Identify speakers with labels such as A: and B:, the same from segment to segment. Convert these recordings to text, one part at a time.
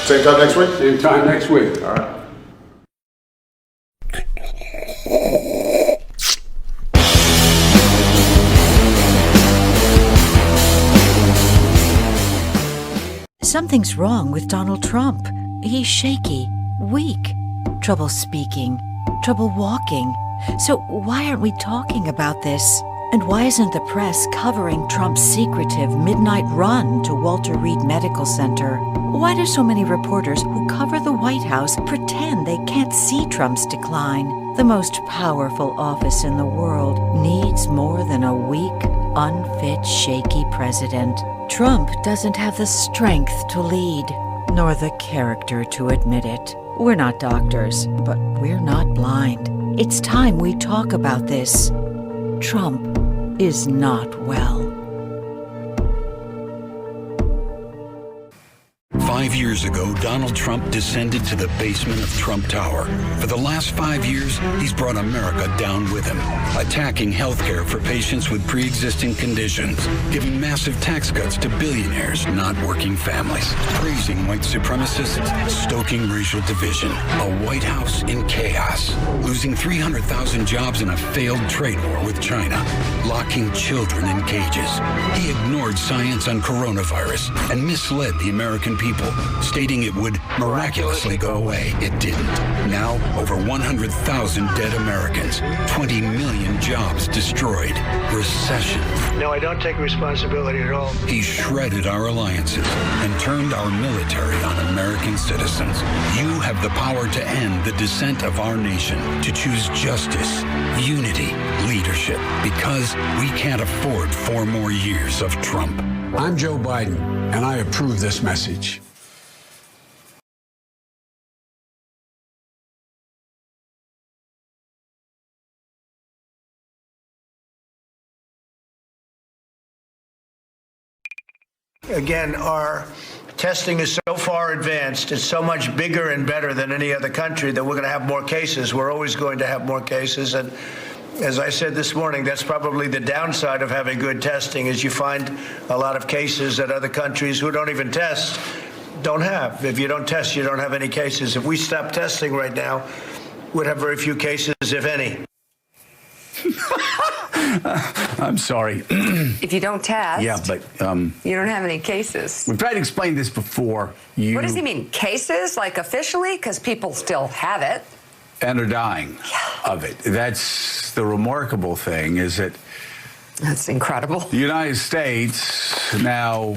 A: Same time next week?
B: Same time next week.
A: All right.
C: Something's wrong with Donald Trump. He's shaky, weak, trouble speaking, trouble walking. So why aren't we talking about this? And why isn't the press covering Trump's secretive midnight run to Walter Reed Medical Center? Why do so many reporters who cover the White House pretend they can't see Trump's decline? The most powerful office in the world needs more than a weak, unfit, shaky president. Trump doesn't have the strength to lead, nor the character to admit it. We're not doctors, but we're not blind. It's time we talk about this. Trump is not well.
D: 5 years ago, Donald Trump descended to the basement of Trump Tower. For the last 5 years, he's brought America down with him, attacking health care for patients with pre-existing conditions, giving massive tax cuts to billionaires, not working families, praising white supremacists, stoking racial division, a White House in chaos, losing 300,000 jobs in a failed trade war with China, locking children in cages. He ignored science on coronavirus and misled the American people, stating it would miraculously go away. It didn't. Now, over 100,000 dead Americans, 20 million jobs destroyed, recession.
E: No, I don't take responsibility at all.
D: He shredded our alliances and turned our military on American citizens. You have the power to end the descent of our nation, to choose justice, unity, leadership, because we can't afford 4 more years of Trump.
B: I'm Joe Biden, and I approve this message.
E: Again, our testing is so far advanced, it's so much bigger and better than any other country that we're going to have more cases. We're always going to have more cases. And as I said this morning, that's probably the downside of having good testing, is you find a lot of cases that other countries who don't even test don't have. If you don't test, you don't have any cases. If we stop testing right now, we'd have very few cases, if any.
F: I'm sorry.
G: If you don't test,
F: Yeah, but
G: you don't have any cases.
F: we've tried to explain this before.
G: What does he mean? Cases, like officially? Because people still have it.
F: And are dying of it. That's the remarkable thing, is that
G: That's incredible.
F: the United States now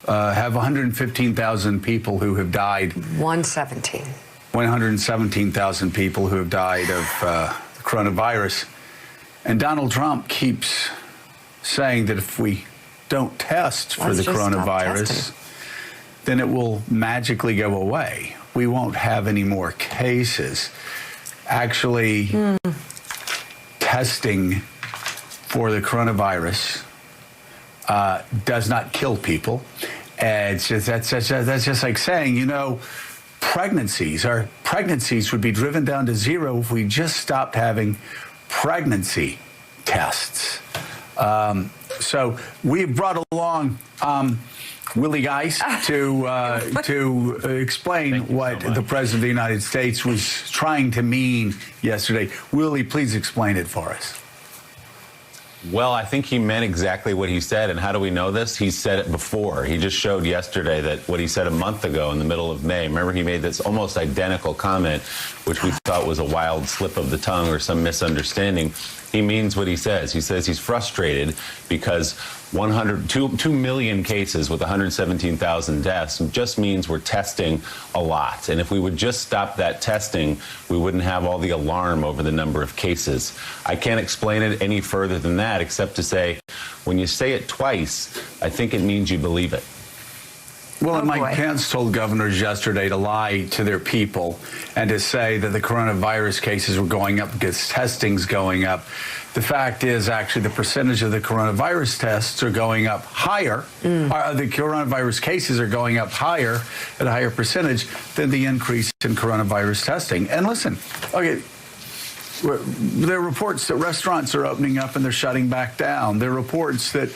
F: have 115,000 people who have died.
G: 117.
F: 117,000 people who have died of the coronavirus. And Donald Trump keeps saying that if we don't test for
G: Let's
F: the
G: just stop
F: coronavirus,
G: testing.
F: then it will magically go away. We won't have any more cases. Actually, testing for the coronavirus does not kill people. It's just, that's just like saying, you know, pregnancies would be driven down to zero if we just stopped having pregnancy tests. So we've brought along Willie Geist to explain what the President of the United States was trying to mean yesterday. Willie, please explain it for us.
H: Well, I think he meant exactly what he said. And how do we know this? He said it before. He just showed yesterday that what he said a month ago in the middle of May. Remember, he made this almost identical comment, which we thought was a wild slip of the tongue or some misunderstanding. He means what he says. He says he's frustrated because 2 million cases with 117,000 deaths just means we're testing a lot. And if we would just stop that testing, we wouldn't have all the alarm over the number of cases. I can't explain it any further than that, except to say, when you say it twice, I think it means you believe it.
F: Well, and Mike Pence told governors yesterday to lie to their people and to say that the coronavirus cases were going up because testing's going up. The fact is, actually, the percentage of the coronavirus tests are going up higher. The coronavirus cases are going up higher at a higher percentage than the increase in coronavirus testing. And listen, okay, There are reports that restaurants are opening up and they're shutting back down. There are reports that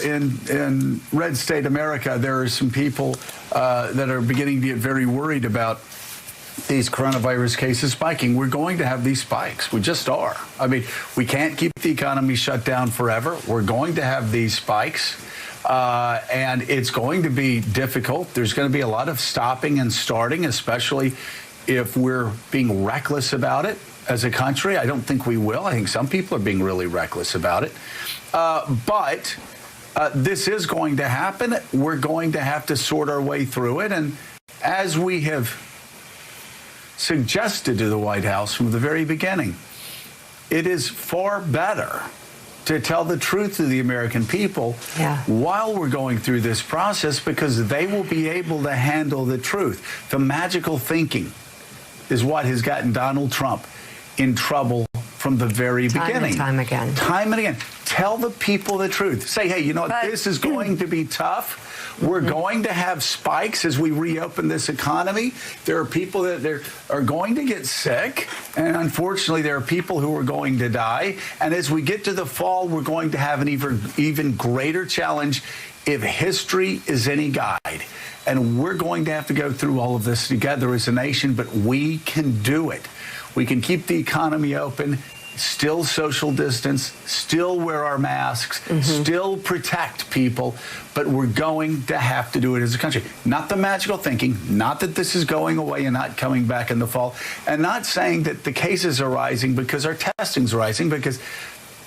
F: in red state America, there are some people that are beginning to get very worried about these coronavirus cases spiking. We're going to have these spikes. We just are. I mean, we can't keep the economy shut down forever. We're going to have these spikes. And it's going to be difficult. There's going to be a lot of stopping and starting, especially if we're being reckless about it as a country. I don't think we will. I think some people are being really reckless about it. But this is going to happen. We're going to have to sort our way through it. And as we have suggested to the White House from the very beginning, it is far better to tell the truth to the American people while we're going through this process, because they will be able to handle the truth. The magical thinking is what has gotten Donald Trump in trouble from the very beginning.
G: Time and again. Tell the people the truth. Say, hey, you know what? This is going to be tough. We're going to have spikes as we reopen this economy. There are people that are going to get sick, and unfortunately, there are people who are going to die. And as we get to the fall, we're going to have an even greater challenge if history is any guide. And we're going to have to go through all of this together as a nation, but we can do it. We can keep the economy open, still social distance, still wear our masks, still protect people, but we're going to have to do it as a country. Not the magical thinking, not that this is going away and not coming back in the fall, and not saying that the cases are rising because our testing's rising, because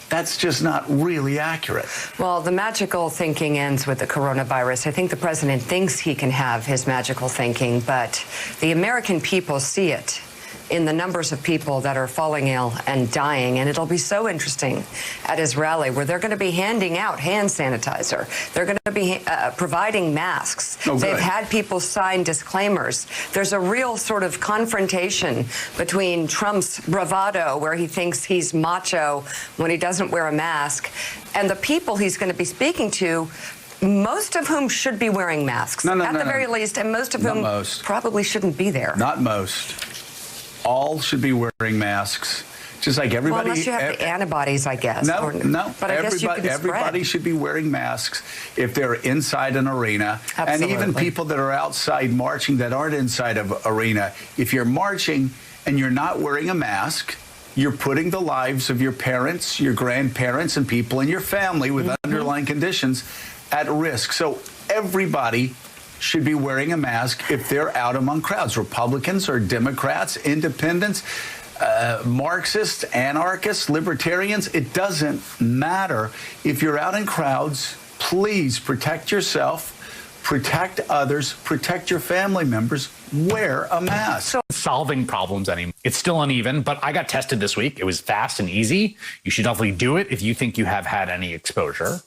G: that's just not really accurate. Well, the magical thinking ends with the coronavirus. I think the president thinks he can have his magical thinking, but the American people see it in the numbers of people that are falling ill and dying. And it'll be so interesting at his rally, where they're going to be handing out hand sanitizer. They're going to be providing masks. They've had people sign disclaimers. There's a real sort of confrontation between Trump's bravado, where he thinks he's macho when he doesn't wear a mask, and the people he's going to be speaking to, most of whom should be wearing masks, at the very least, and most of whom probably shouldn't be there.
F: Not most. All should be wearing masks, just like everybody.
G: Well, unless you have the antibodies, I guess.
F: No.
G: But I guess you can
F: everybody should be wearing masks if they're inside an arena.
G: Absolutely.
F: And even people that are outside marching that aren't inside of an arena. If you're marching and you're not wearing a mask, you're putting the lives of your parents, your grandparents, and people in your family with underlying conditions at risk. So everybody should be wearing a mask if they're out among crowds. Republicans or Democrats, independents, Marxists, anarchists, libertarians, it doesn't matter. If you're out in crowds, please protect yourself, protect others, protect your family members, wear a mask.
A: So solving problems anymore. It's still uneven, but I got tested this week. It was fast and easy. You should definitely do it if you think you have had any exposure.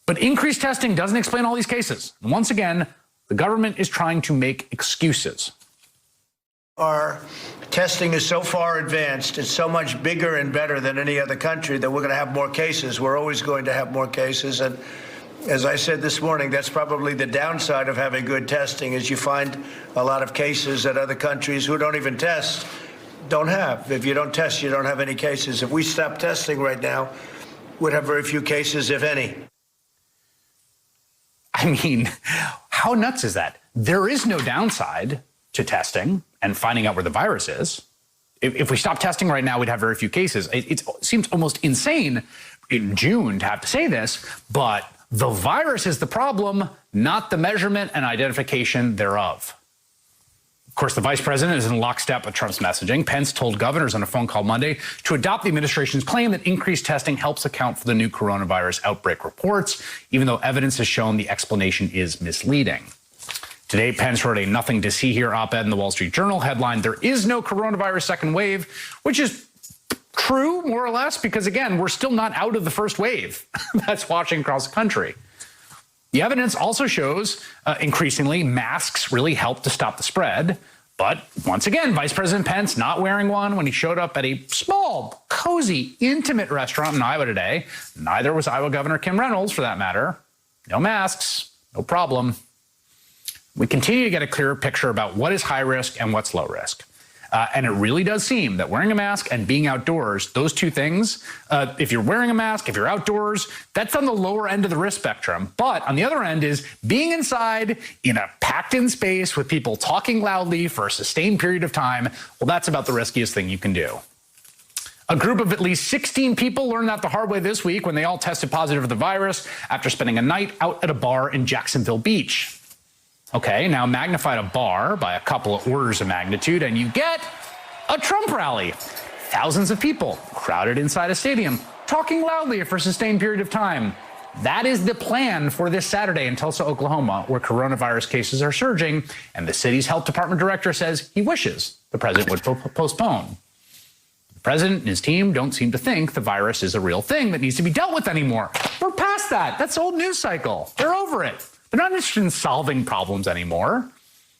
A: But increased testing doesn't explain all these cases. And once again, the government is trying to make excuses.
E: Our testing is so far advanced, it's so much bigger and better than any other country, that we're going to have more cases. We're always going to have more cases. And as I said this morning, that's probably the downside of having good testing, is you find a lot of cases that other countries who don't even test don't have. If you don't test, you don't have any cases. If we stop testing right now, we'd have very few cases, if any.
A: I mean, how nuts is that? There is no downside to testing and finding out where the virus is. If we stop testing right now, we'd have very few cases. It seems almost insane in June to have to say this, but the virus is the problem, not the measurement and identification thereof. Of course, the vice president is in lockstep with Trump's messaging. Pence told governors on a phone call Monday to adopt the administration's claim that increased testing helps account for the new coronavirus outbreak reports, even though evidence has shown the explanation is misleading. Today, Pence wrote a nothing to see here op-ed in the Wall Street Journal headline, "There is no coronavirus second wave," which is true, more or less, because, again, we're still not out of the first wave that's watching across the country. The evidence also shows, increasingly, masks really help to stop the spread. But once again, Vice President Pence not wearing one when he showed up at a small, cozy, intimate restaurant in Iowa today. Neither was Iowa Governor Kim Reynolds, for that matter. No masks, no problem. We continue to get a clearer picture about what is high risk and what's low risk. And it really does seem that wearing a mask and being outdoors, those two things, if you're wearing a mask, if you're outdoors, that's on the lower end of the risk spectrum. But on the other end is being inside in a packed-in space with people talking loudly for a sustained period of time. Well, that's about the riskiest thing you can do. A group of at least 16 people learned that the hard way this week when they all tested positive for the virus after spending a night out at a bar in Jacksonville Beach. Okay, now magnify a bar by a couple of orders of magnitude and you get a Trump rally. Thousands of people crowded inside a stadium, talking loudly for a sustained period of time. That is the plan for this Saturday in Tulsa, Oklahoma, where coronavirus cases are surging, and the city's health department director says he wishes the president would postpone. The president and his team don't seem to think the virus is a real thing that needs to be dealt with anymore. We're past that. That's the old news cycle. They're over it. They're not interested in solving problems anymore.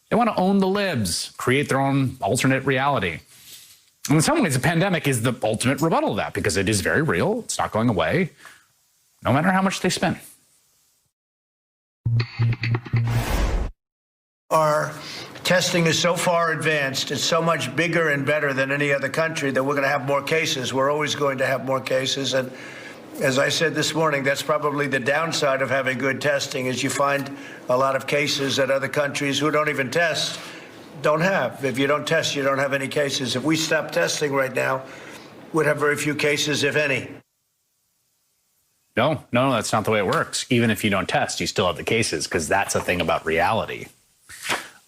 A: They want to own the libs, create their own alternate reality. And in some ways, the pandemic is the ultimate rebuttal of that because it is very real. It's not going away, no matter how much they spend.
E: Our testing is so far advanced, it's so much bigger and better than any other country that we're going to have more cases. We're always going to have more cases. And as I said this morning, that's probably the downside of having good testing is you find a lot of cases that other countries who don't even test don't have. If you don't test, you don't have any cases. If we stop testing right now, we'd have very few cases, if any.
A: No, that's not the way it works. Even if you don't test, you still have the cases because that's a thing about reality.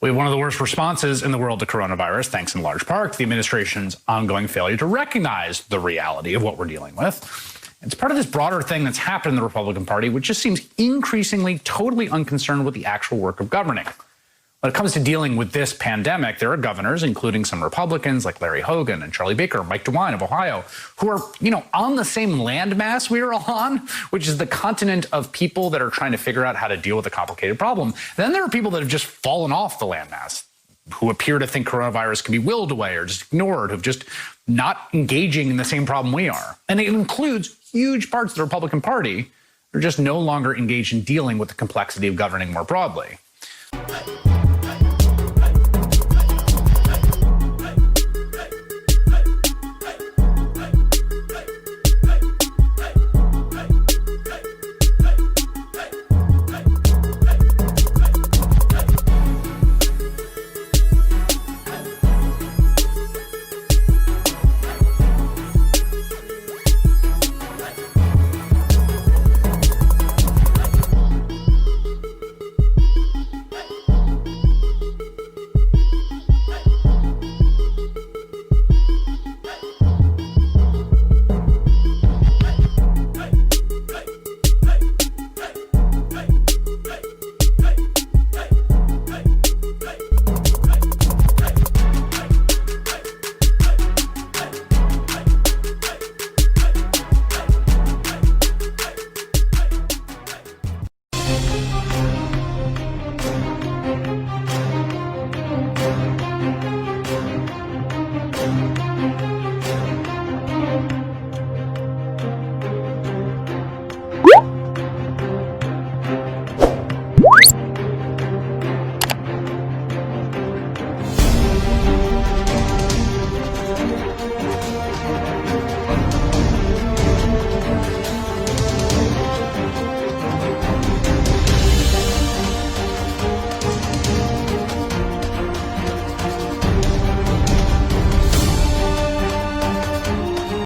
A: We have one of the worst responses in the world to coronavirus, thanks in large part to the administration's ongoing failure to recognize the reality of what we're dealing with. It's part of this broader thing that's happened in the Republican Party, which just seems increasingly totally unconcerned with the actual work of governing. When it comes to dealing with this pandemic, there are governors, including some Republicans like Larry Hogan and Charlie Baker, Mike DeWine of Ohio, who are, on the same landmass we are all on, which is the continent of people that are trying to figure out how to deal with a complicated problem. Then there are people that have just fallen off the landmass, who appear to think coronavirus can be willed away or just ignored, who've just not engaging in the same problem we are. And it includes huge parts of the Republican Party who are just no longer engaged in dealing with the complexity of governing more broadly.